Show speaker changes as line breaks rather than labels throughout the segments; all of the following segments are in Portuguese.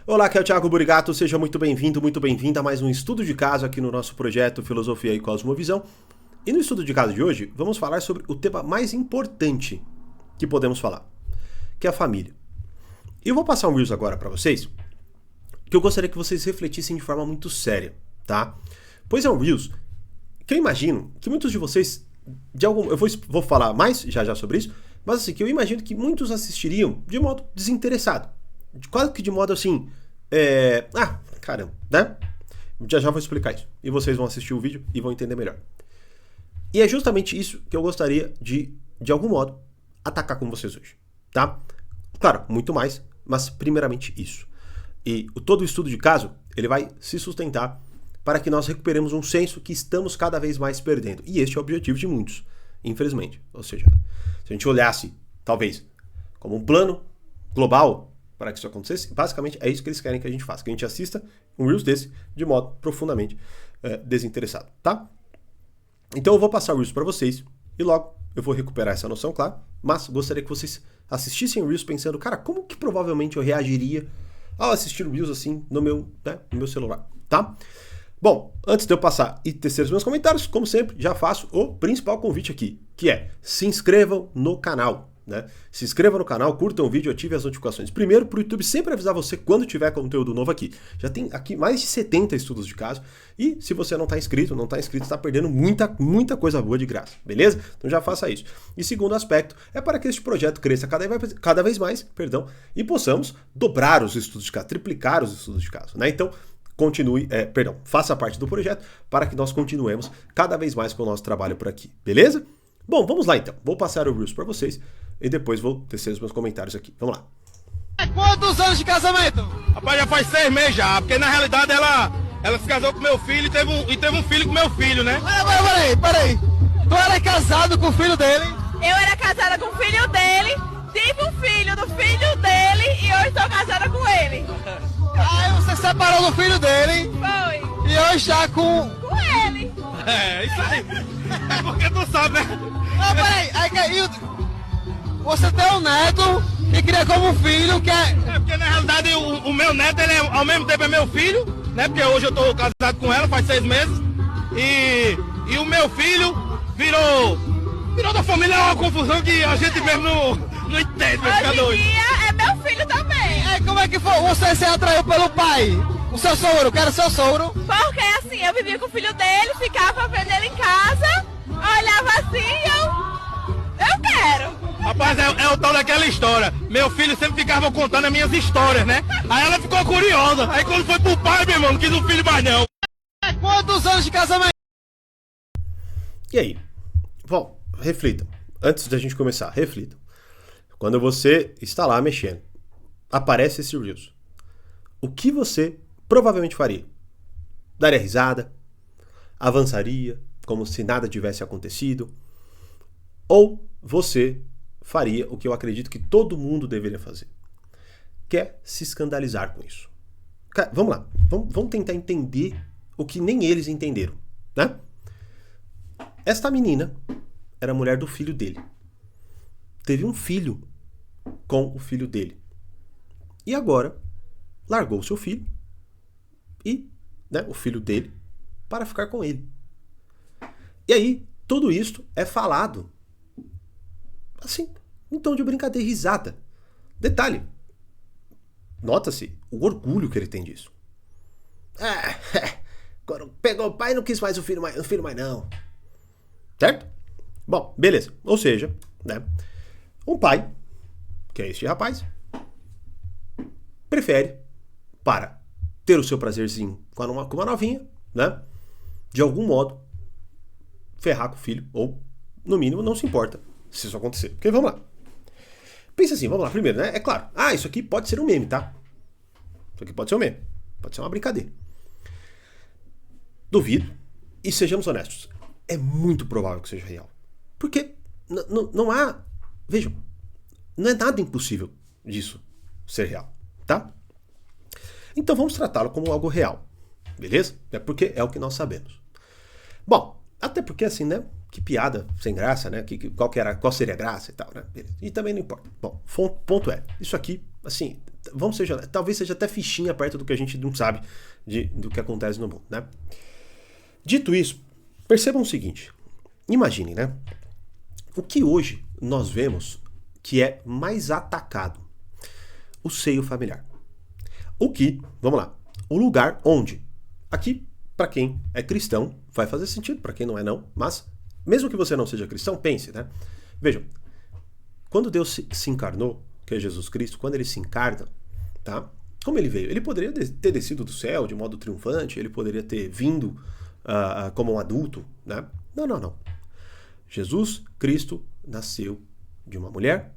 Olá, aqui é o Thiago Burigato, seja muito bem-vindo, muito bem-vinda a mais um estudo de caso aqui no nosso projeto Filosofia e Cosmovisão. E no estudo de caso de hoje, vamos falar sobre o tema mais importante que podemos falar, que é a família. E eu vou passar um Reels agora para vocês, que eu gostaria que vocês refletissem de forma muito séria, tá? Pois é um Reels que eu imagino que muitos de vocês, eu vou falar mais já sobre isso, mas assim, que eu imagino que muitos assistiriam de modo desinteressado. Quase que de modo assim, caramba, né? Já vou explicar isso. E vocês vão assistir o vídeo e vão entender melhor. E é justamente isso que eu gostaria de algum modo, atacar com vocês hoje, tá? Claro, muito mais, mas primeiramente isso. E todo o estudo de caso, ele vai se sustentar para que nós recuperemos um senso que estamos cada vez mais perdendo. E este é o objetivo de muitos, infelizmente. Ou seja, se a gente olhasse, talvez, como um plano global para que isso acontecesse, basicamente é isso que eles querem que a gente faça, que a gente assista um Reels desse de modo profundamente desinteressado, tá? Então eu vou passar o Reels para vocês e logo eu vou recuperar essa noção, claro, mas gostaria que vocês assistissem o Reels pensando, cara, como que provavelmente eu reagiria ao assistir o Reels assim no meu celular, tá? Bom, antes de eu passar e tecer os meus comentários, como sempre, já faço o principal convite aqui, que é se inscrevam no canal, né? Se inscreva no canal, curtam o vídeo e ative as notificações. Primeiro, para o YouTube sempre avisar você quando tiver conteúdo novo aqui. Já tem aqui mais de 70 estudos de caso. E se você não está inscrito, está perdendo muita coisa boa de graça, beleza? Então já faça isso. E segundo aspecto, é para que este projeto cresça cada vez mais, e possamos dobrar os estudos de caso, triplicar os estudos de caso, né? Então, faça parte do projeto para que nós continuemos cada vez mais com o nosso trabalho por aqui, beleza? Bom, vamos lá então. Vou passar o Reels para vocês e depois vou tecer os meus comentários aqui. Vamos lá.
Quantos anos de casamento?
Rapaz, já faz 6 meses já, porque na realidade ela se casou com meu filho e teve um filho com meu filho, né?
Peraí. Tu era casado com o filho dele?
Eu era casada com o filho dele, tive um filho do filho dele e hoje estou casada com ele.
Aí você separou do filho dele
Foi.
e hoje está com
ele.
É, isso aí. É porque tu sabe, né?
Não, peraí. Você tem um neto que cria como filho, que é...
É porque na realidade o meu neto, ele ao mesmo tempo é meu filho, né? Porque hoje eu tô casado com ela, faz 6 meses. E o meu filho virou da família, é uma confusão que a gente mesmo não entende, vai ficar
Hoje
doido.
em dia é meu filho também.
Aí como é que foi? Você se atraiu pelo pai? O seu sogro, que era seu sogro?
Porque assim, eu vivia com o filho dele, ficava vendo ele em casa, olhava assim e eu quero.
Rapaz, é o tal daquela história. Meu filho sempre ficava contando as minhas histórias, né? Aí ela ficou curiosa. Aí quando foi pro pai, meu irmão, não quis um filho mais não.
Quantos anos de casamento?
E aí? Bom, reflitam. Antes da gente começar, reflitam. Quando você está lá mexendo, aparece esse Reels. O que você provavelmente faria? Daria risada? Avançaria? Como se nada tivesse acontecido? Ou você faria o que eu acredito que todo mundo deveria fazer, que é se escandalizar com isso. Cara, vamos lá, vamos tentar entender o que nem eles entenderam, né? Esta menina era a mulher do filho dele. Teve um filho com o filho dele. E agora largou o seu filho e, o filho dele para ficar com ele. E aí, tudo isso é falado assim, em tom de brincadeira e risada. Detalhe, nota-se o orgulho que ele tem disso. Quando pegou o pai, não quis mais o filho mais não. Certo? Bom, beleza. Ou seja, um pai, que é este rapaz, prefere, para ter o seu prazerzinho com uma novinha, né? De algum modo, ferrar com o filho, ou, no mínimo, não se importa se isso acontecer. Porque vamos lá. Pensa assim, vamos lá. Primeiro, né? É claro. Isso aqui pode ser um meme, tá? Isso aqui pode ser um meme. Pode ser uma brincadeira. Duvido. E sejamos honestos. É muito provável que seja real. Porque não há... Vejam. Não é nada impossível disso ser real, tá? Então vamos tratá-lo como algo real. Beleza? É porque é o que nós sabemos. Bom, até porque assim, né? Que piada sem graça, né? Qual seria a graça e tal, né? Beleza. E também não importa. Bom, ponto é, isso aqui assim, talvez seja até fichinha perto do que a gente não sabe do que acontece no mundo, né? Dito isso, percebam o seguinte, imaginem, né? O que hoje nós vemos que é mais atacado? O seio familiar. Vamos lá, o lugar onde, aqui, para quem é cristão, vai fazer sentido, para quem não é não, mas mesmo que você não seja cristão, pense, né? Vejam, quando Deus se encarnou, que é Jesus Cristo, quando ele se encarna, tá? Como ele veio? Ele poderia ter descido do céu de modo triunfante, ele poderia ter vindo como um adulto, né? Não. Jesus Cristo nasceu de uma mulher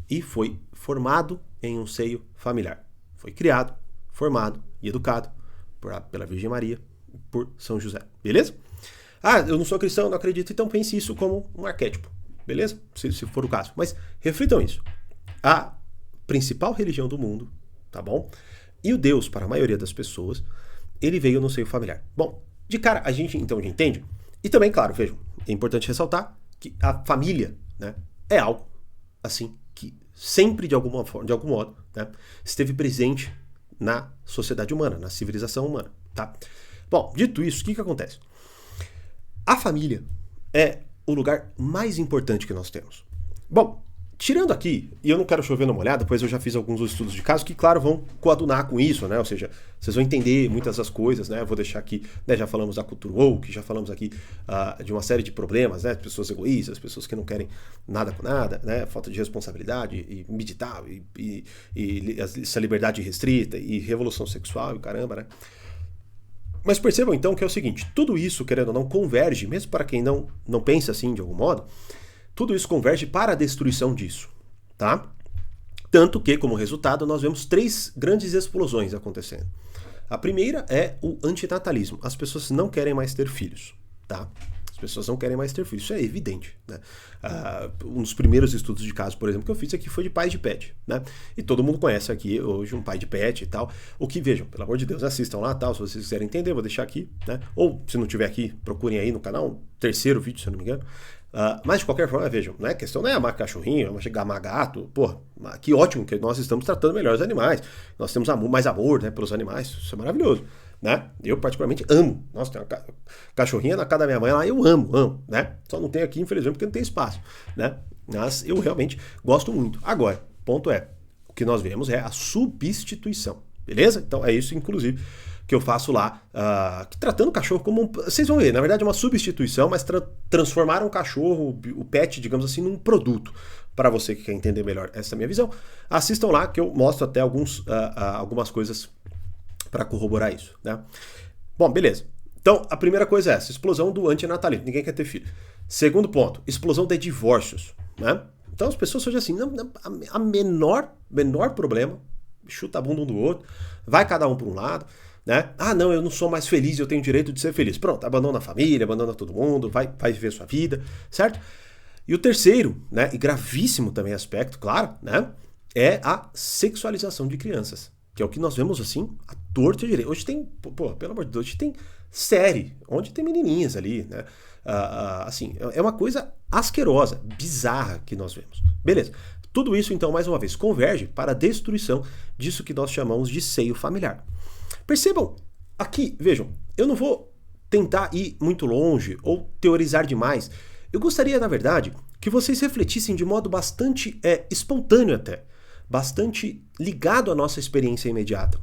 e foi formado em um seio familiar. Foi criado, formado e educado pela Virgem Maria, por São José. Beleza? Eu não sou cristão, não acredito, então pense isso como um arquétipo. Beleza? Se for o caso. Mas reflitam isso. A principal religião do mundo, tá bom? E o Deus, para a maioria das pessoas, ele veio no seio familiar. Bom, de cara, a gente então já entende. E também, claro, vejam, é importante ressaltar que a família, né, é algo, assim, que sempre, de alguma forma, de algum modo, né, esteve presente na sociedade humana, na civilização humana, tá? Bom, dito isso, o que acontece? A família é o lugar mais importante que nós temos. Bom, tirando aqui, e eu não quero chover numa molhada, pois eu já fiz alguns estudos de caso que, claro, vão coadunar com isso, né? Ou seja, vocês vão entender muitas das coisas, né? Eu vou deixar aqui, né? Já falamos da cultura woke, já falamos aqui de uma série de problemas, né? Pessoas egoístas, pessoas que não querem nada com nada, né? Falta de responsabilidade, e meditar, e essa liberdade restrita, e revolução sexual, e caramba, né? Mas percebam então que é o seguinte, tudo isso, querendo ou não, converge, mesmo para quem não pensa assim de algum modo, tudo isso converge para a destruição disso, tá? Tanto que, como resultado, nós vemos 3 grandes explosões acontecendo. A primeira é o antinatalismo. As pessoas não querem mais ter filhos, tá? As pessoas não querem mais ter filhos, isso é evidente, né? Um dos primeiros estudos de caso, por exemplo, que eu fiz aqui foi de pai de pet, né? E todo mundo conhece aqui hoje um pai de pet e tal. O que, vejam, pelo amor de Deus, assistam lá, tal, se vocês quiserem entender, vou deixar aqui, né? Ou, se não tiver aqui, procurem aí no canal, um terceiro vídeo, se eu não me engano. Mas, de qualquer forma, vejam, né? A questão não é amar cachorrinho, é amar gato, pô, que ótimo que nós estamos tratando melhor os animais. Nós temos mais amor, né, pelos animais, isso é maravilhoso. Né? Eu particularmente amo. Nossa, tem uma cachorrinha na casa da minha mãe lá, eu amo, né? Só não tenho aqui, infelizmente, porque não tem espaço, né? Mas eu realmente gosto muito. Agora, ponto é, o que nós vemos é a substituição, beleza? Então é isso, inclusive, que eu faço lá, tratando o cachorro como vocês vão ver, na verdade é uma substituição, mas transformar um cachorro, o pet, digamos assim, num produto. Para você que quer entender melhor essa minha visão, assistam lá que eu mostro até algumas coisas para corroborar isso, né? Bom, beleza. Então, a primeira coisa é essa, explosão do antinatalismo. Ninguém quer ter filho. Segundo ponto, explosão de divórcios, né? Então, as pessoas hoje assim, a menor problema, chuta a bunda um do outro, vai cada um para um lado, né? Não, eu não sou mais feliz, eu tenho o direito de ser feliz. Pronto, abandona a família, abandona todo mundo, vai viver sua vida, certo? E o terceiro, né, e gravíssimo também aspecto, claro, né, é a sexualização de crianças. Que é o que nós vemos, assim, à torta e direito. Hoje tem, pelo amor de Deus, hoje tem série, onde tem menininhas ali, né? Assim, é uma coisa asquerosa, bizarra que nós vemos. Beleza. Tudo isso, então, mais uma vez, converge para a destruição disso que nós chamamos de seio familiar. Percebam, aqui, vejam, eu não vou tentar ir muito longe ou teorizar demais. Eu gostaria, na verdade, que vocês refletissem de modo bastante espontâneo até. Bastante ligado à nossa experiência imediata.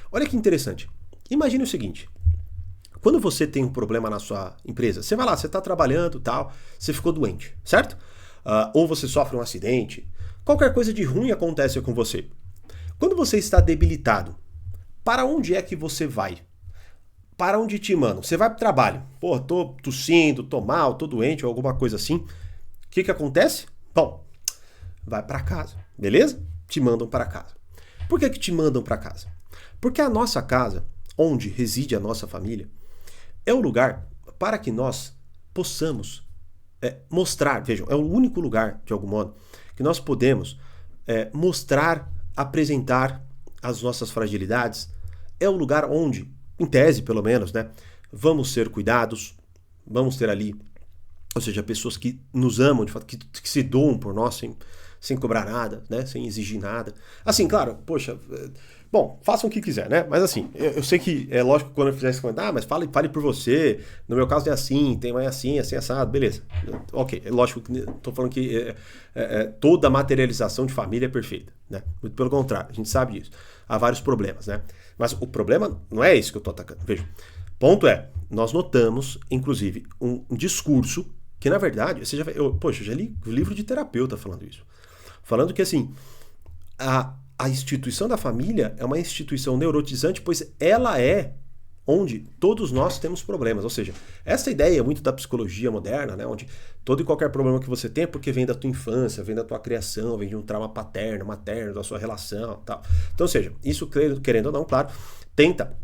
Olha que interessante. Imagine o seguinte. Quando você tem um problema na sua empresa, você vai lá, você está trabalhando, tal, você ficou doente, certo? Ou você sofre um acidente, qualquer coisa de ruim acontece com você. Quando você está debilitado, para onde é que você vai? Para onde te mandam? Você vai para o trabalho. Pô, tô tossindo, tô mal, tô doente ou alguma coisa assim. O que acontece? Bom, vai para casa, beleza? Te mandam para casa. Por que te mandam para casa? Porque a nossa casa, onde reside a nossa família, é o lugar para que nós possamos mostrar, vejam, é o único lugar, de algum modo, que nós podemos mostrar, apresentar as nossas fragilidades. É o lugar onde, em tese pelo menos, né, vamos ser cuidados, vamos ter ali, ou seja, pessoas que nos amam, de fato, que se doam por nós, sem cobrar nada, né? Sem exigir nada. Assim, claro, poxa, bom, façam o que quiser, né? Mas assim, eu sei que é lógico que quando eu fizer esse comentário, mas fale por você, no meu caso é assim, tem mais assim, assim, assado, beleza. Ok, é lógico que tô falando que toda materialização de família é perfeita, né? Muito pelo contrário, a gente sabe disso. Há vários problemas, né? Mas o problema não é esse que eu tô atacando. Veja, ponto é, nós notamos, inclusive, um discurso que, na verdade, você já poxa, eu já li livro de terapeuta falando isso. Falando que, assim, a instituição da família é uma instituição neurotizante, pois ela é onde todos nós temos problemas. Ou seja, essa ideia muito da psicologia moderna, né, onde todo e qualquer problema que você tem é porque vem da tua infância, vem da tua criação, vem de um trauma paterno, materno, da sua relação e tal. Então, ou seja, isso, querendo ou não, claro, tenta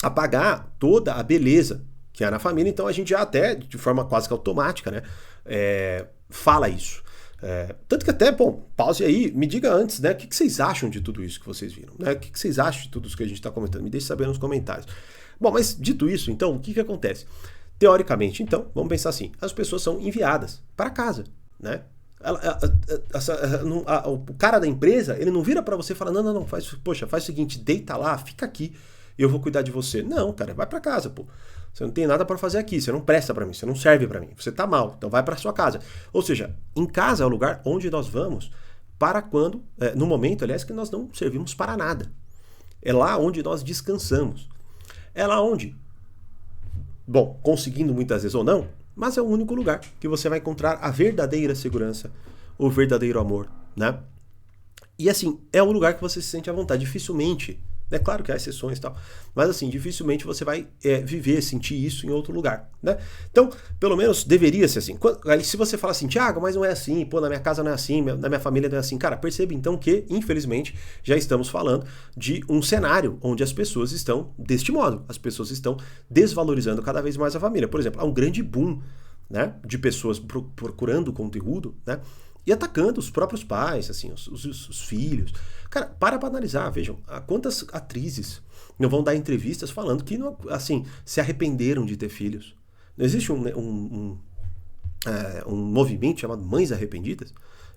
apagar toda a beleza que há na família. Então a gente já até, de forma quase que automática, né, fala isso. Tanto que até, bom, pause aí, me diga antes, né, o que vocês acham de tudo isso que vocês viram, né? O que vocês acham de tudo isso que a gente está comentando? Me deixe saber nos comentários. Bom, mas dito isso, então, o que acontece? Teoricamente, então, vamos pensar assim, as pessoas são enviadas para casa, né? O cara da empresa, ele não vira para você e fala, não, faz o seguinte, deita lá, fica aqui, eu vou cuidar de você. Não, cara, vai para casa, pô. Você não tem nada para fazer aqui, você não presta para mim, você não serve para mim, você tá mal, então vai para sua casa. Ou seja, em casa é o lugar onde nós vamos para quando, no momento, aliás, que nós não servimos para nada. É lá onde nós descansamos. É lá onde, bom, conseguindo muitas vezes ou não, mas é o único lugar que você vai encontrar a verdadeira segurança, o verdadeiro amor, né? E assim, é o lugar que você se sente à vontade, dificilmente. É claro que há exceções e tal, mas assim, dificilmente você vai viver, sentir isso em outro lugar, né? Então, pelo menos deveria ser assim. Se você fala assim, Thiago, mas não é assim, pô, na minha casa não é assim, na minha família não é assim, cara, perceba então que, infelizmente, já estamos falando de um cenário onde as pessoas estão deste modo, as pessoas estão desvalorizando cada vez mais a família. Por exemplo, há um grande boom, né, de pessoas procurando conteúdo, né, e atacando os próprios pais, assim, os filhos. Cara, para analisar, vejam, quantas atrizes não vão dar entrevistas falando que, não, assim, se arrependeram de ter filhos. Não existe um movimento chamado Mães Arrependidas?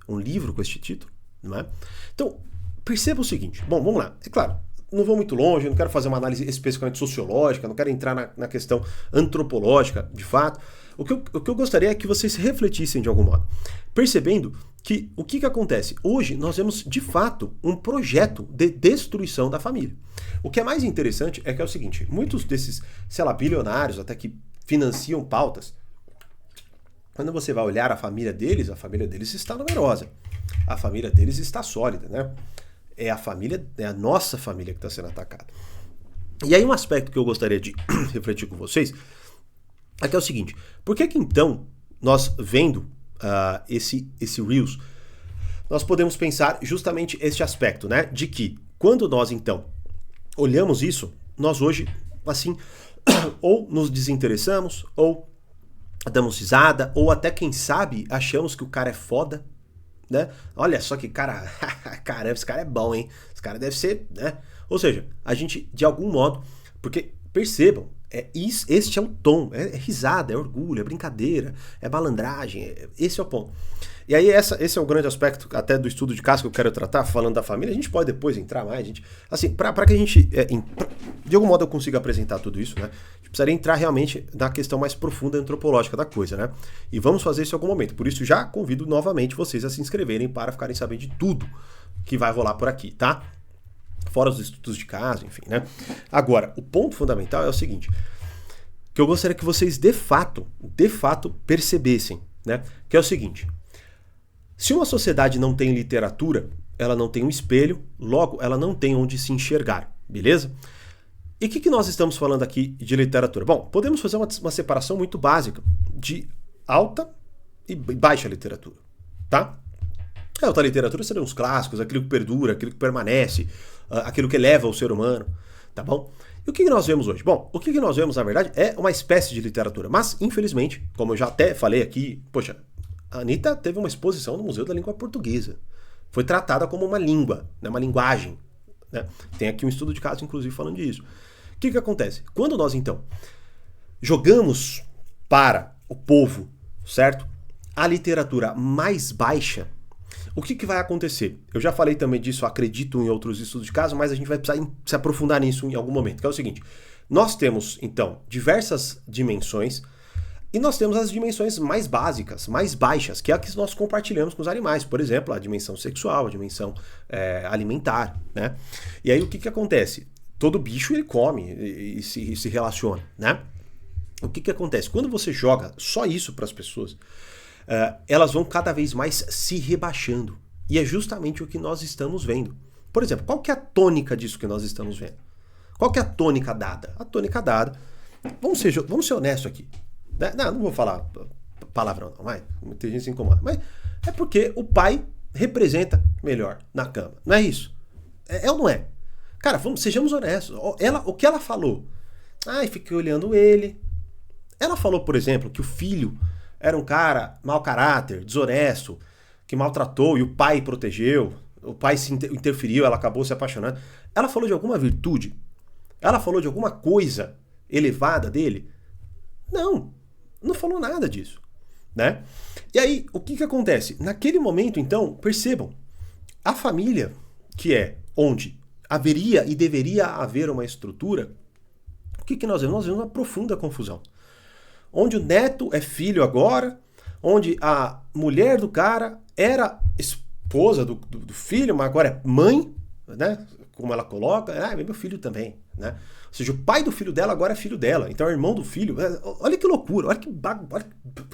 Um livro com este título, não é? Então, perceba o seguinte. Bom, vamos lá. É claro, não vou muito longe, não quero fazer uma análise especificamente sociológica, não quero entrar na questão antropológica, de fato. O que eu gostaria é que vocês refletissem de algum modo, percebendo que o que acontece? Hoje nós vemos, de fato, um projeto de destruição da família. O que é mais interessante é que é o seguinte, muitos desses, sei lá, bilionários até que financiam pautas, quando você vai olhar a família deles está numerosa, a família deles está sólida, né? É a nossa família que está sendo atacada. E aí um aspecto que eu gostaria de refletir com vocês é que é o seguinte, por que então nós vendo esse Reels, nós podemos pensar justamente este aspecto, né? De que quando nós então olhamos isso, nós hoje, assim, ou nos desinteressamos, ou damos risada, ou até quem sabe achamos que o cara é foda, né? Olha só que cara, caramba, esse cara é bom, hein? Esse cara deve ser, né? Ou seja, a gente, de algum modo, porque percebam, este é o tom, é risada, é orgulho, é brincadeira, é malandragem, esse é o ponto. E aí esse é o grande aspecto até do estudo de caso que eu quero tratar, falando da família. A gente pode depois entrar mais, gente, assim, para que a gente, de algum modo eu consiga apresentar tudo isso, né? A gente precisaria entrar realmente na questão mais profunda antropológica da coisa, né? E vamos fazer isso em algum momento. Por isso já convido novamente vocês a se inscreverem para ficarem sabendo de tudo que vai rolar por aqui, tá? Fora os estudos de caso, enfim, né? Agora, o ponto fundamental é o seguinte, que eu gostaria que vocês de fato percebessem, né? Que é o seguinte, se uma sociedade não tem literatura, ela não tem um espelho, logo ela não tem onde se enxergar, beleza? E o que nós estamos falando aqui de literatura? Bom, podemos fazer uma separação muito básica de alta e baixa literatura, tá? A alta literatura seriam os clássicos, aquilo que perdura, aquilo que permanece, aquilo que eleva o ser humano, tá bom? E o que nós vemos hoje? Bom, o que nós vemos, na verdade, é uma espécie de literatura, mas, infelizmente, como eu já até falei aqui, poxa, a Anitta teve uma exposição no Museu da Língua Portuguesa. Foi tratada como uma língua, né, uma linguagem, né? Tem aqui um estudo de caso, inclusive, falando disso. O que acontece? Quando nós, então, jogamos para o povo, certo? A literatura mais baixa, o que vai acontecer? Eu já falei também disso, acredito em outros estudos de caso, mas a gente vai precisar se aprofundar nisso em algum momento, que é o seguinte. Nós temos, então, diversas dimensões e nós temos as dimensões mais básicas, mais baixas, que é a que nós compartilhamos com os animais. Por exemplo, a dimensão sexual, a dimensão alimentar, né? E aí o que acontece? Todo bicho ele come e se relaciona, né? O que acontece? Quando você joga só isso para as pessoas, elas vão cada vez mais se rebaixando. E é justamente o que nós estamos vendo. Por exemplo, qual que é a tônica disso que nós estamos vendo? Qual que é a tônica dada? A tônica dada, vamos ser honestos aqui. Né? Não vou falar palavrão não, mas muita gente se incomoda. Mas é porque o pai representa melhor na cama. Não é isso? É ou não é? Cara, sejamos honestos. O que ela falou? Fiquei olhando ele. Ela falou, por exemplo, que o filho era um cara mau caráter, desonesto, que maltratou e o pai protegeu, o pai se interferiu, ela acabou se apaixonando. Ela falou de alguma virtude? Ela falou de alguma coisa elevada dele? Não falou nada disso, né? E aí, o que acontece? Naquele momento, então, percebam, a família, que é onde haveria e deveria haver uma estrutura, o que nós vemos? Nós vemos uma profunda confusão. Onde o neto é filho agora, onde a mulher do cara era esposa do filho, mas agora é mãe, né? Como ela coloca, é meu filho também, né? Ou seja, o pai do filho dela agora é filho dela, então é irmão do filho. Olha que loucura, olha que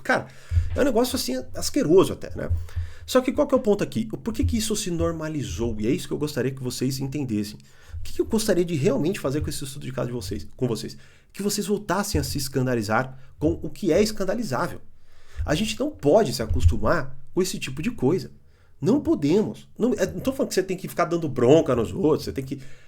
cara, é um negócio assim asqueroso até, né? Só que qual que é o ponto aqui? Por que isso se normalizou? E é isso que eu gostaria que vocês entendessem. O que eu gostaria de realmente fazer com esse estudo de caso com vocês? Que vocês voltassem a se escandalizar com o que é escandalizável. A gente não pode se acostumar com esse tipo de coisa. Não podemos. Não estou falando que você tem que ficar dando bronca nos outros,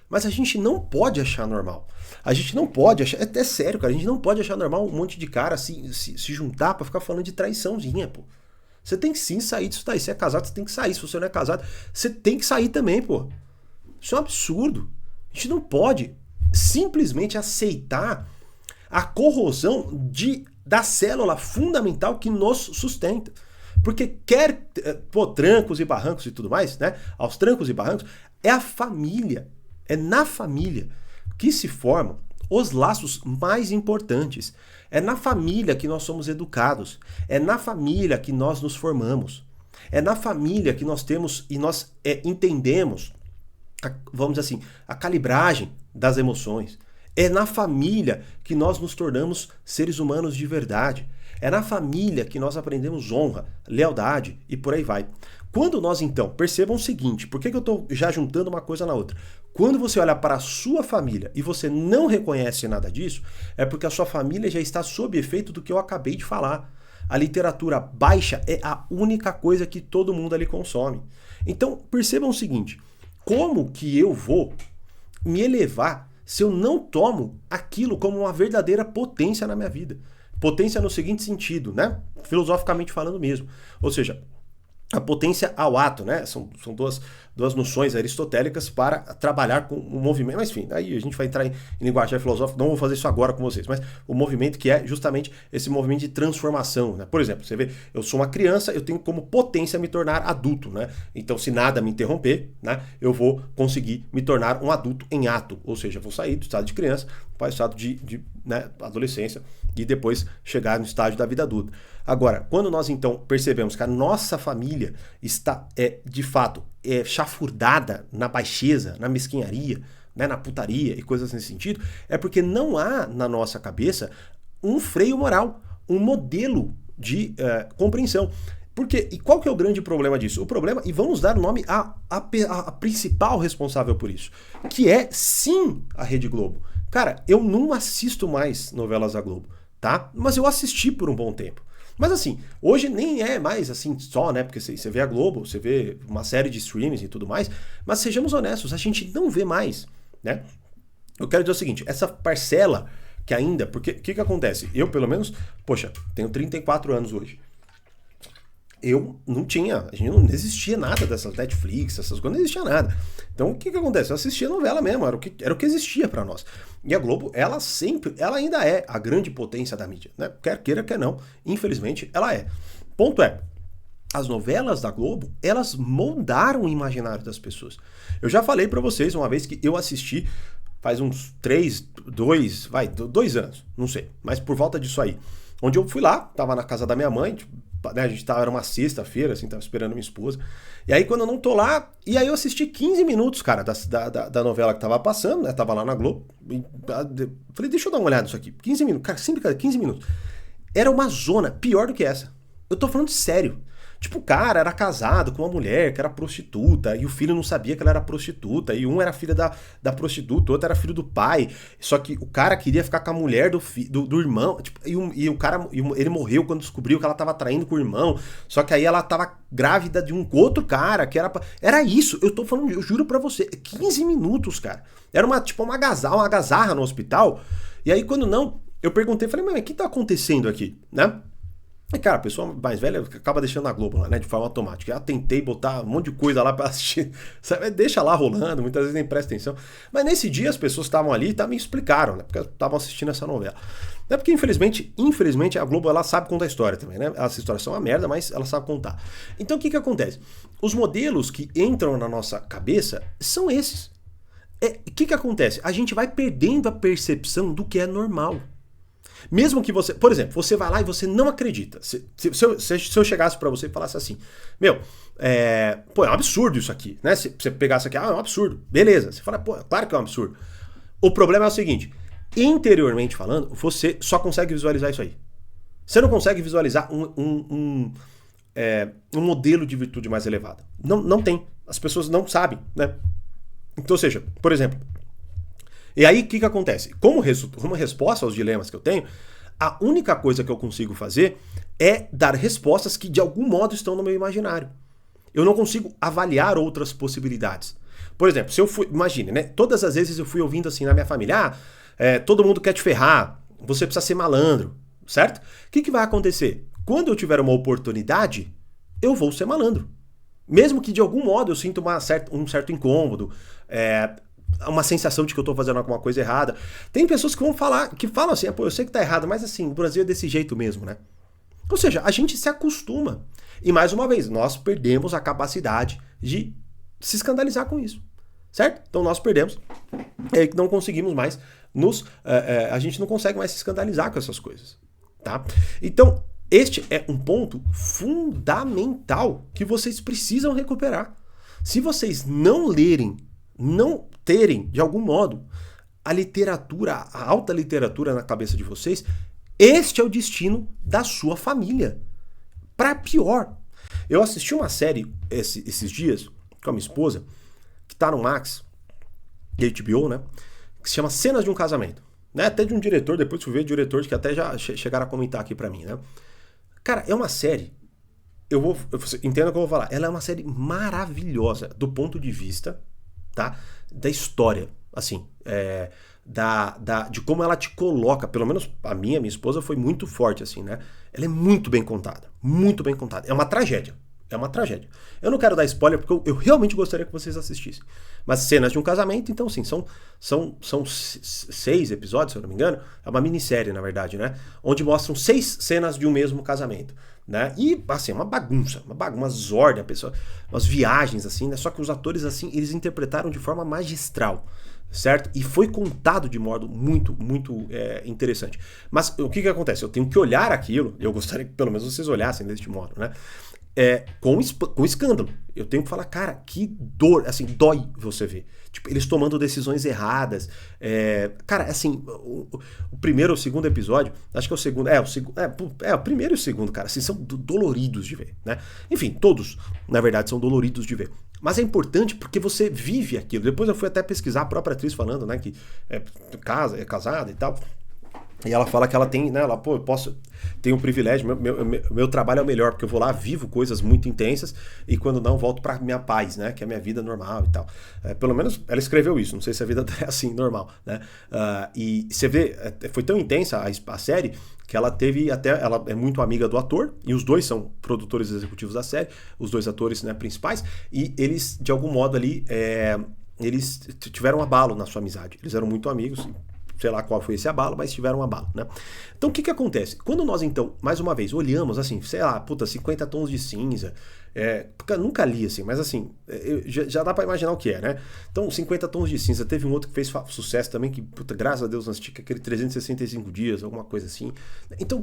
mas a gente não pode achar normal. A gente não pode achar... É sério, cara. A gente não pode achar normal um monte de cara se juntar pra ficar falando de traiçãozinha, pô. Você tem que sim sair disso daí. Se é casado, você tem que sair. Se você não é casado, você tem que sair também, pô. Isso é um absurdo. A gente não pode simplesmente aceitar a corrosão da célula fundamental que nos sustenta. Porque trancos e barrancos e tudo mais, né? Aos trancos e barrancos, é a família. É na família que se formam os laços mais importantes. É na família que nós somos educados. É na família que nós nos formamos. É na família que nós temos e nós entendemos, vamos dizer assim, a calibragem das emoções. É na família que nós nos tornamos seres humanos de verdade. É na família que nós aprendemos honra, lealdade e por aí vai. Quando nós, então, percebam o seguinte, por que eu estou já juntando uma coisa na outra? Quando você olha para a sua família e você não reconhece nada disso, é porque a sua família já está sob efeito do que eu acabei de falar. A literatura baixa é a única coisa que todo mundo ali consome. Então, percebam o seguinte, como que eu vou me elevar se eu não tomo aquilo como uma verdadeira potência na minha vida? Potência no seguinte sentido, né? Filosoficamente falando mesmo. Ou seja, a potência ao ato, né? São duas noções aristotélicas para trabalhar com o movimento. Mas enfim, aí a gente vai entrar em linguagem filosófica, não vou fazer isso agora com vocês, mas o movimento que é justamente esse movimento de transformação, né? Por exemplo, você vê, eu sou uma criança, eu tenho como potência me tornar adulto, né? Então, se nada me interromper, né? Eu vou conseguir me tornar um adulto em ato, ou seja, eu vou sair do estado de criança para o estado de adolescência e depois chegar no estágio da vida adulta. Agora, quando nós então percebemos que a nossa família está, de fato, chafurdada na baixeza, na mesquinharia, né, na putaria e coisas nesse sentido, é porque não há na nossa cabeça um freio moral, um modelo de compreensão. E qual que é o grande problema disso? O problema, e vamos dar nome à principal responsável por isso, que é, sim, a Rede Globo. Cara, eu não assisto mais novelas da Globo, tá? Mas eu assisti por um bom tempo. Mas assim, hoje nem é mais assim só, né? Porque você vê a Globo, você vê uma série de streamings e tudo mais, mas sejamos honestos, a gente não vê mais, né? Eu quero dizer o seguinte, essa parcela que ainda... Porque o que acontece? Eu, pelo menos, poxa, tenho 34 anos hoje. Eu não tinha, a gente não existia nada dessas Netflix, essas coisas, não existia nada. Então o que acontece? Eu assistia novela mesmo, era o que existia pra nós. E a Globo, ela ainda é a grande potência da mídia, né? Quer queira, quer não, infelizmente ela é. Ponto é, as novelas da Globo, elas moldaram o imaginário das pessoas. Eu já falei pra vocês uma vez que eu assisti faz uns 2 anos, não sei, mas por volta disso aí. Onde eu fui lá, tava na casa da minha mãe, tipo, né, a gente tava, era uma sexta-feira, assim, tava esperando minha esposa. E aí quando eu não tô lá, e aí eu assisti 15 minutos, cara, da novela que tava passando, né, tava lá na Globo. Falei, deixa eu dar uma olhada nisso aqui. 15 minutos, cara, sempre 15 minutos. Era uma zona pior do que essa. Eu tô falando sério. Tipo, o cara era casado com uma mulher que era prostituta, e o filho não sabia que ela era prostituta, e um era filho da prostituta, o outro era filho do pai, só que o cara queria ficar com a mulher do irmão, tipo, e o cara, ele morreu quando descobriu que ela tava traindo com o irmão, só que aí ela tava grávida de um outro cara, que era isso, eu tô falando, eu juro pra você, 15 minutos, cara, era uma algazarra no hospital, e aí quando não, eu perguntei, falei, mas o que tá acontecendo aqui, né? E, cara, a pessoa mais velha acaba deixando na Globo lá, né, de forma automática. Eu tentei botar um monte de coisa lá pra assistir, sabe? Deixa lá rolando, muitas vezes nem presta atenção. Mas nesse dia as pessoas estavam ali e me explicaram, né, porque estavam assistindo essa novela. É porque, infelizmente, a Globo, ela sabe contar a história também, né? As histórias são uma merda, mas ela sabe contar. Então, o que acontece? Os modelos que entram na nossa cabeça são esses. O que acontece? A gente vai perdendo a percepção do que é normal. Mesmo que você, por exemplo, você vai lá e você não acredita. Se eu chegasse pra você e falasse assim, é um absurdo isso aqui, né? Se você pegasse aqui, é um absurdo, beleza. Você fala, claro que é um absurdo. O problema é o seguinte, interiormente falando, você só consegue visualizar isso aí. Você não consegue visualizar um modelo de virtude mais elevado. Não tem. As pessoas não sabem, né? Então, ou seja, por exemplo, e aí, o que acontece? Como resposta aos dilemas que eu tenho, a única coisa que eu consigo fazer é dar respostas que, de algum modo, estão no meu imaginário. Eu não consigo avaliar outras possibilidades. Por exemplo, se eu fui... Imagine, né? Todas as vezes eu fui ouvindo assim na minha família, todo mundo quer te ferrar, você precisa ser malandro, certo? O que vai acontecer? Quando eu tiver uma oportunidade, eu vou ser malandro. Mesmo que, de algum modo, eu sinta um certo incômodo, uma sensação de que eu tô fazendo alguma coisa errada. Tem pessoas que falam assim, eu sei que tá errado, mas assim, o Brasil é desse jeito mesmo, né? Ou seja, a gente se acostuma. E mais uma vez, nós perdemos a capacidade de se escandalizar com isso, certo? Então nós perdemos, não conseguimos mais a gente não consegue mais se escandalizar com essas coisas, tá? Então, este é um ponto fundamental que vocês precisam recuperar. Se vocês não lerem, não terem, de algum modo, a alta literatura na cabeça de vocês, este é o destino da sua família. Para pior. Eu assisti uma série esses dias com a minha esposa, que tá no Max, de HBO, né? Que se chama Cenas de um Casamento. Né? Até de um diretor, depois fui ver diretores que até já chegaram a comentar aqui pra mim, né? Cara, é uma série, entenda o que eu vou falar, ela é uma série maravilhosa do ponto de vista, tá, da história, assim, de como ela te coloca, pelo menos a minha esposa foi muito forte, assim, né? Ela é muito bem contada, muito bem contada. É uma tragédia. Eu não quero dar spoiler porque eu realmente gostaria que vocês assistissem. Mas Cenas de um Casamento, então sim, são 6 episódios, se eu não me engano. É uma minissérie, na verdade, né? Onde mostram 6 cenas de um mesmo casamento, né? E, assim, uma bagunça, uma desordem, umas viagens, assim, né? Só que os atores, assim, eles interpretaram de forma magistral, certo? E foi contado de modo muito, muito interessante. Mas o que acontece? Eu tenho que olhar aquilo, eu gostaria que pelo menos vocês olhassem deste modo, né? Com escândalo. Eu tenho que falar, cara, que dor, assim, dói você ver. Tipo, eles tomando decisões erradas. Cara, assim, o primeiro ou o segundo episódio, acho que é o segundo, o primeiro e o segundo, cara, assim, são doloridos de ver, né? Enfim, todos, na verdade, são doloridos de ver. Mas é importante porque você vive aquilo. Depois eu fui até pesquisar a própria atriz falando, né, que é casada e tal. E ela fala que ela tem, né, tenho um privilégio, meu trabalho é o melhor, porque eu vou lá, vivo coisas muito intensas, e quando não, volto pra minha paz, né, que é a minha vida normal e tal. Pelo menos ela escreveu isso, não sei se a vida é assim, normal, né. E você vê, foi tão intensa a série, que ela é muito amiga do ator, e os dois são produtores executivos da série, os dois atores, né, principais, e eles, de algum modo ali, eles tiveram um abalo na sua amizade, eles eram muito amigos, sei lá qual foi esse abalo, mas tiveram um abalo, né? Então o que acontece? Quando nós então, mais uma vez, olhamos assim, sei lá, 50 tons de cinza, porque eu nunca li assim, mas assim, já dá pra imaginar o que é, né? Então 50 tons de cinza, teve um outro que fez sucesso também, que graças a Deus, assisti aquele 365 dias, alguma coisa assim. Então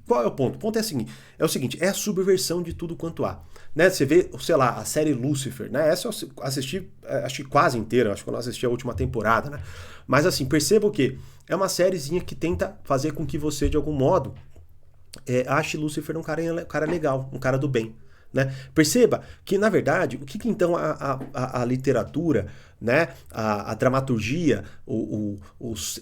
qual é o ponto? O ponto é o seguinte, é a subversão de tudo quanto há, né? Você vê, sei lá, a série Lucifer, né? Essa eu assisti, acho que quase inteira, acho que eu não assisti a última temporada, né? Mas assim, perceba o que é uma sériezinha que tenta fazer com que você, de algum modo, ache Lucifer um cara legal, um cara do bem. Né? Perceba que, na verdade, o que então a literatura, né? a dramaturgia, os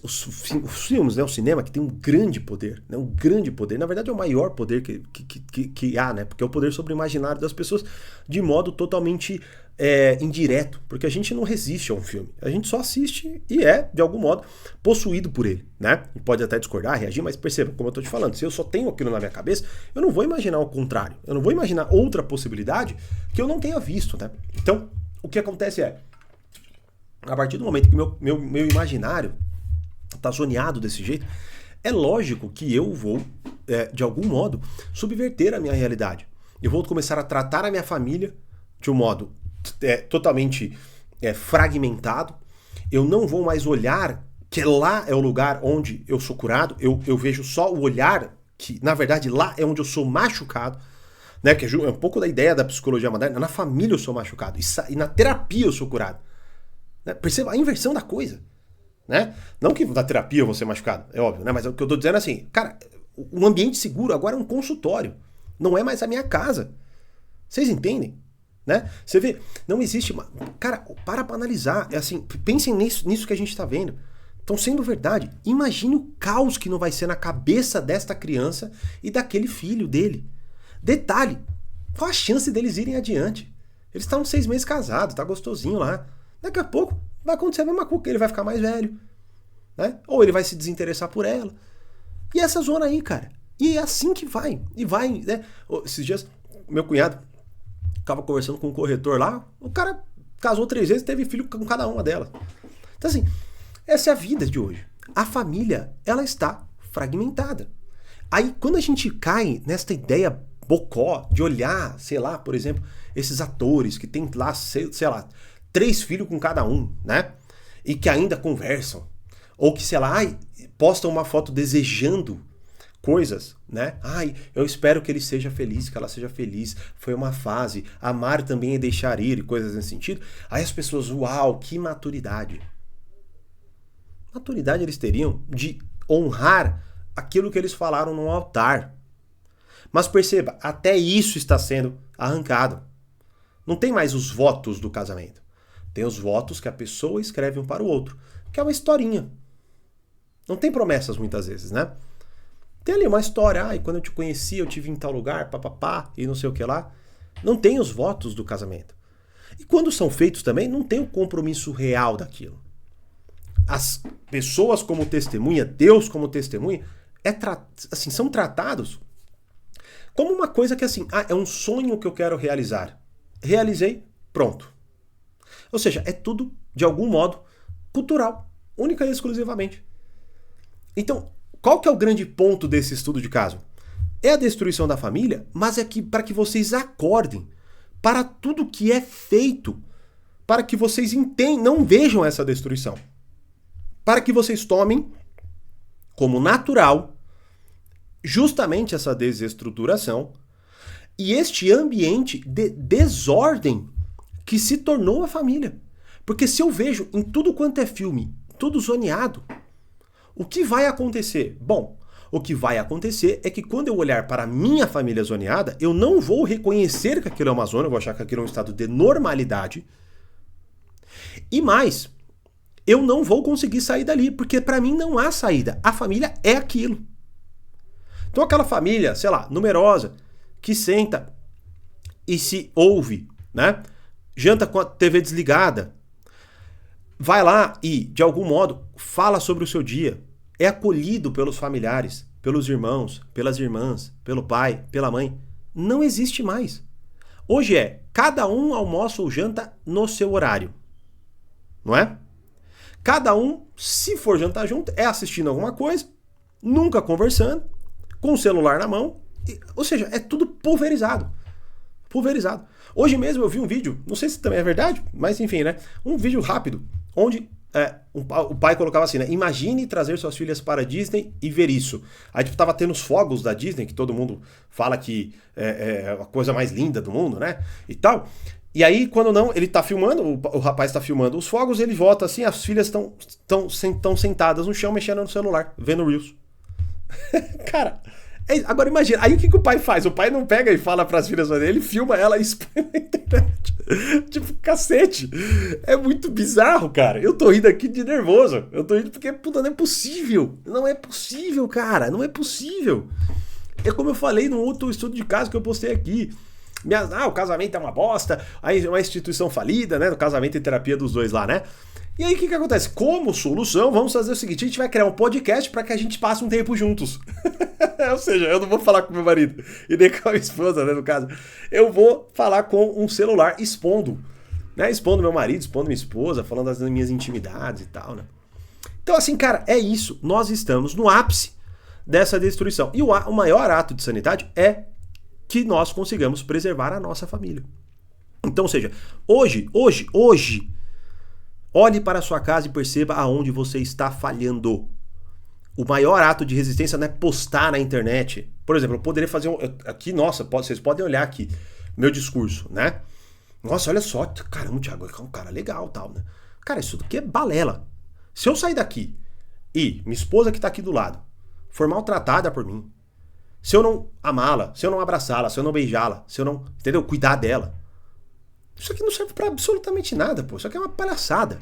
filmes, né? O cinema, que tem um grande poder, né? Um grande poder, na verdade é o maior poder que há, né? Porque é o poder sobre o imaginário das pessoas de modo totalmente indireto, porque a gente não resiste a um filme, a gente só assiste e de algum modo, possuído por ele, né? E pode até discordar, reagir, mas perceba, como eu tô te falando, se eu só tenho aquilo na minha cabeça, eu não vou imaginar o contrário, eu não vou imaginar outra possibilidade que eu não tenha visto, né? Então, o que acontece a partir do momento que meu imaginário tá zoneado desse jeito, é lógico que eu vou, de algum modo, subverter a minha realidade. Eu vou começar a tratar a minha família de um modo totalmente fragmentado. Eu não vou mais olhar que lá é o lugar onde eu sou curado. Eu vejo só o olhar que, na verdade, lá é onde eu sou machucado, né? Que é um pouco da ideia da psicologia moderna. Na família eu sou machucado e na terapia eu sou curado. Né? Perceba a inversão da coisa, né? Não que na terapia eu vou ser machucado, é óbvio, né? Mas o que eu tô dizendo é assim, cara, um ambiente seguro agora é um consultório, não é mais a minha casa. Vocês entendem? Né? Você vê, não existe... Cara, para analisar, assim, pensem nisso que a gente tá vendo. Estão sendo verdade. Imagine o caos que não vai ser na cabeça desta criança e daquele filho dele. Detalhe, qual a chance deles irem adiante? Eles estão 6 meses casados, tá gostosinho lá. Daqui a pouco vai acontecer a mesma coisa, ele vai ficar mais velho, né? Ou ele vai se desinteressar por ela. E essa zona aí, cara. E é assim que vai. E vai, né? Esses dias, meu cunhado ficava conversando com um corretor lá, o cara casou 3 vezes e teve filho com cada uma delas. Então assim, essa é a vida de hoje. A família, ela está fragmentada. Aí, quando a gente cai nesta ideia bocó de olhar, sei lá, por exemplo, esses atores que tem lá, sei lá, 3 filhos com cada um, né? E que ainda conversam. Ou que, sei lá, postam uma foto desejando coisas, né? Eu espero que ele seja feliz, que ela seja feliz. Foi uma fase. Amar também é deixar ir, e coisas nesse sentido. Aí as pessoas, uau, que maturidade. Maturidade eles teriam de honrar aquilo que eles falaram no altar. Mas perceba, até isso está sendo arrancado. Não tem mais os votos do casamento. Tem os votos que a pessoa escreve um para o outro, que é uma historinha. Não tem promessas muitas vezes, né? Tem ali uma história, quando eu te conheci, eu te vi em tal lugar, papapá, e não sei o que lá. Não tem os votos do casamento. E quando são feitos também, não tem o compromisso real daquilo. As pessoas como testemunha, Deus como testemunha, assim, são tratados como uma coisa que assim, é um sonho que eu quero realizar. Realizei, pronto. Ou seja, é tudo, de algum modo, cultural, única e exclusivamente. Então, qual que é o grande ponto desse estudo de caso? É a destruição da família, mas é que para que vocês acordem para tudo que é feito, para que vocês não vejam essa destruição, para que vocês tomem como natural justamente essa desestruturação e este ambiente de desordem que se tornou a família. Porque se eu vejo em tudo quanto é filme, tudo zoneado, o que vai acontecer? Bom, o que vai acontecer é que quando eu olhar para a minha família zoneada, eu não vou reconhecer que aquilo é uma zona, eu vou achar que aquilo é um estado de normalidade. E mais, eu não vou conseguir sair dali, porque para mim não há saída. A família é aquilo. Então aquela família, sei lá, numerosa, que senta e se ouve, né? Janta com a TV desligada, vai lá e, de algum modo, fala sobre o seu dia, é acolhido pelos familiares, pelos irmãos, pelas irmãs, pelo pai, pela mãe. Não existe mais. Hoje cada um almoça ou janta no seu horário, não é? Cada um, se for jantar junto, é assistindo alguma coisa, nunca conversando, com o celular na mão, ou seja, é tudo pulverizado. Pulverizado. Hoje mesmo eu vi um vídeo, não sei se também é verdade, mas enfim, né? Um vídeo rápido, onde o pai colocava assim, né? Imagine trazer suas filhas para a Disney e ver isso. Aí tipo, tava tendo os fogos da Disney, que todo mundo fala que é a coisa mais linda do mundo, né? E tal. E aí, quando não, ele tá filmando, o rapaz tá filmando os fogos, ele volta assim, as filhas estão sentadas no chão, mexendo no celular, vendo Reels. Cara, agora imagina, aí o que o pai faz? O pai não pega e fala pras filhas dele, ele filma ela e expõe na internet. Tipo, cacete. É muito bizarro, cara. Eu tô rindo aqui de nervoso. Eu tô rindo porque, puta, não é possível. Não é possível, cara. Não é possível. É como eu falei no outro estudo de caso que eu postei aqui. O casamento é uma bosta, aí é uma instituição falida, né? No casamento e terapia dos dois lá, né? E aí o que acontece? Como solução, vamos fazer o seguinte: a gente vai criar um podcast para que a gente passe um tempo juntos. Ou seja, eu não vou falar com meu marido e nem com a minha esposa, né, no caso. Eu vou falar com um celular expondo, né? Expondo meu marido, expondo minha esposa, falando das minhas intimidades e tal, né? Então assim, cara, é isso. Nós estamos no ápice dessa destruição. E o maior ato de sanidade é que nós consigamos preservar a nossa família. Então, ou seja, hoje, olhe para a sua casa e perceba aonde você está falhando. O maior ato de resistência não é postar na internet. Por exemplo, eu poderia fazer aqui, nossa, vocês podem olhar aqui meu discurso, né? Nossa, olha só, caramba, o Thiago é um cara legal, tal, né? Cara, isso daqui é balela. Se eu sair daqui e minha esposa que está aqui do lado for maltratada por mim, se eu não amá-la, se eu não abraçá-la, se eu não beijá-la, se eu não, entendeu? Cuidar dela. Isso aqui não serve pra absolutamente nada, pô. Isso aqui é uma palhaçada.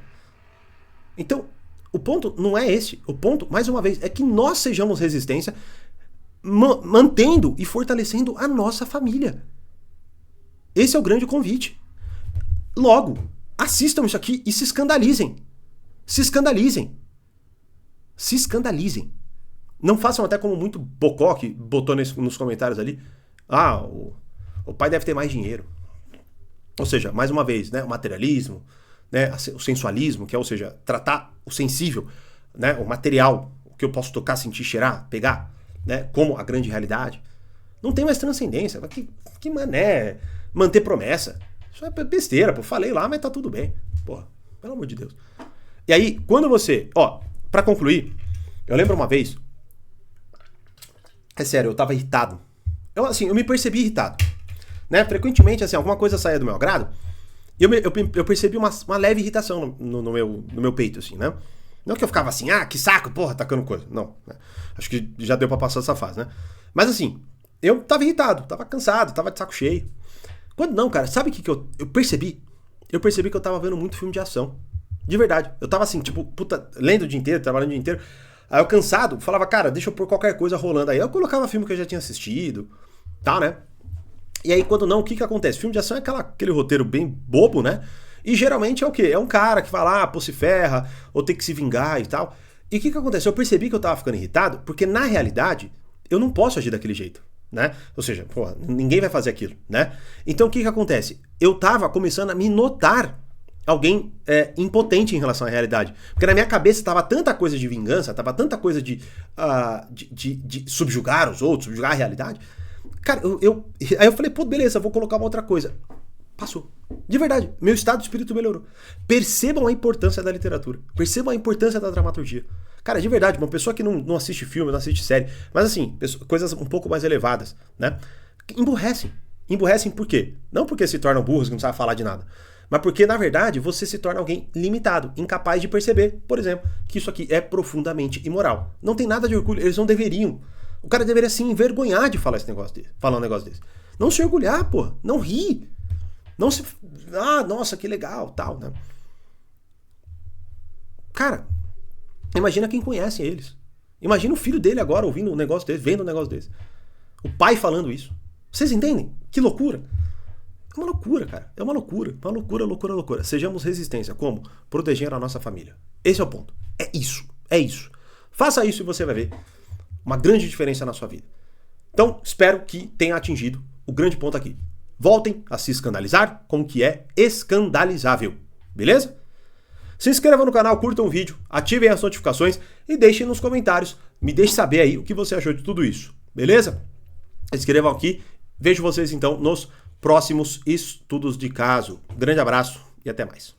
Então, o ponto não é esse. O ponto, mais uma vez, é que nós sejamos resistência mantendo e fortalecendo a nossa família. Esse é o grande convite. Logo, assistam isso aqui e se escandalizem. Se escandalizem. Se escandalizem. Não façam até como muito Bocó, que botou nos comentários ali. O pai deve ter mais dinheiro. Ou seja, mais uma vez, né, o materialismo, né, o sensualismo, que é, ou seja, tratar o sensível, né, o material, o que eu posso tocar, sentir, cheirar, pegar, né, como a grande realidade. Não tem mais transcendência. Que mané manter promessa. Isso é besteira, pô. Falei lá, mas tá tudo bem. Porra, pelo amor de Deus. E aí, quando você... pra concluir, eu lembro uma vez... É sério, eu tava irritado. Eu me percebi irritado. Né? Frequentemente, assim, alguma coisa saía do meu agrado, e eu percebi uma leve irritação no meu peito, assim, né? Não que eu ficava assim, que saco, porra, tacando coisa. Não, né? Acho que já deu pra passar essa fase, né? Mas assim, eu tava irritado, tava cansado, tava de saco cheio. Quando não, cara, sabe o que eu percebi? Eu percebi que eu tava vendo muito filme de ação. De verdade. Eu tava assim, tipo, puta, lendo o dia inteiro, trabalhando o dia inteiro. Aí eu cansado, falava, cara, deixa eu pôr qualquer coisa rolando. Aí eu colocava filme que eu já tinha assistido, tal, né? E aí quando não, o que acontece? Filme de ação é aquele roteiro bem bobo, né? E geralmente é o quê? É um cara que vai lá, pô, se ferra, ou tem que se vingar e tal. E o que acontece? Eu percebi que eu tava ficando irritado, porque na realidade, eu não posso agir daquele jeito, né? Ou seja, pô, ninguém vai fazer aquilo, né? Então o que acontece? Eu tava começando a me notar alguém impotente em relação à realidade. Porque na minha cabeça tava tanta coisa de vingança, tava tanta coisa de subjugar os outros, subjugar a realidade. Cara, aí eu falei, pô, beleza, vou colocar uma outra coisa. Passou. De verdade, meu estado de espírito melhorou. Percebam a importância da literatura. Percebam a importância da dramaturgia. Cara, de verdade, uma pessoa que não assiste filme, não assiste série, mas assim, coisas um pouco mais elevadas, né? Emburrecem. Emburrecem por quê? Não porque se tornam burros, que não sabem falar de nada. Mas porque, na verdade, você se torna alguém limitado, incapaz de perceber, por exemplo, que isso aqui é profundamente imoral. Não tem nada de orgulho, eles não deveriam. O cara deveria se envergonhar de falar um negócio desse. Não se orgulhar, pô. Não rir. Não se... nossa, que legal, tal, né? Cara, imagina quem conhece eles. Imagina o filho dele agora ouvindo um negócio desse, vendo um negócio desse. O pai falando isso. Vocês entendem? Que loucura. É uma loucura, cara. É uma loucura. Uma loucura, loucura, loucura. Sejamos resistência. Como? Proteger a nossa família. Esse é o ponto. É isso. É isso. Faça isso e você vai ver uma grande diferença na sua vida. Então, espero que tenha atingido o grande ponto aqui. Voltem a se escandalizar com o que é escandalizável. Beleza? Se inscreva no canal, curtam o vídeo, ativem as notificações e deixem nos comentários. Me deixe saber aí o que você achou de tudo isso, beleza? Escrevam aqui. Vejo vocês então nos próximos estudos de caso. Grande abraço e até mais.